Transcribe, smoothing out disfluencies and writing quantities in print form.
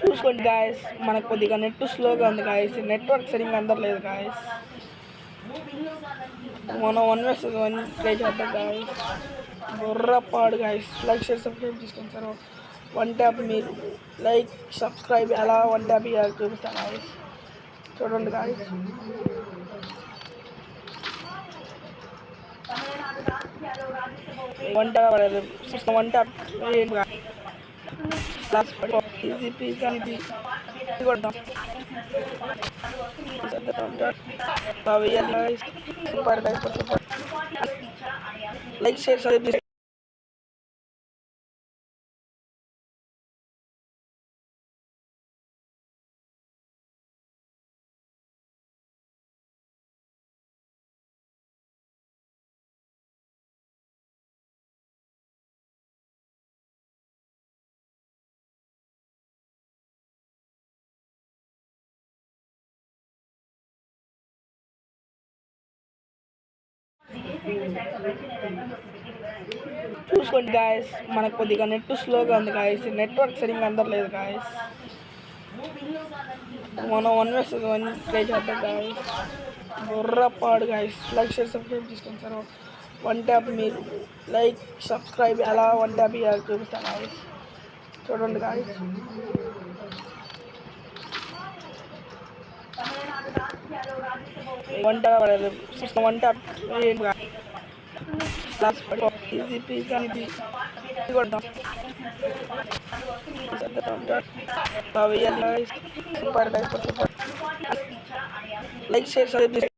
చూసుకోండి గాయస్, మనకు కొద్దిగా నెట్ స్లోగా ఉంది గాయస్, నెట్వర్క్ సరిగ్గా అందట్లేదు గాయస్. మనం 1 vs 1 ట్రై చేద్దాం గాయస్. బుర్రపాడు గాయస్. లైక్ షేర్ సబ్స్క్రైబ్ చేసుకోండి సార్. 1 ట్యాప్ మీరు లైక్ సబ్స్క్రైబ్ అలా 1 ట్యాప్ చూపిస్తాను గాయస్. చూడండి guys. One tap easy peasy ఇది కొడతాం. Super super. Like share subscribe. చూసుకోండి గాయస్, మనకు కొద్దిగా నెట్ స్లోగా ఉంది గాయస్, నెట్వర్క్ సరిగ్గా అందట్లేదు గాయస్. మనం 1 vs 1 ట్రై చేద్దాం గాయస్. బుర్రపాడు గాయస్. లైక్ షేర్ సబ్స్క్రైబ్ చేసుకోండి సార్. 1 ట్యాప్ మీరు లైక్ సబ్స్క్రైబ్ అలా 1 ట్యాప్ చూపిస్తాను గాయస్. చూడండి guys. One tap easy peasy ఇది కొడతాం. Super super. Like share subscribe.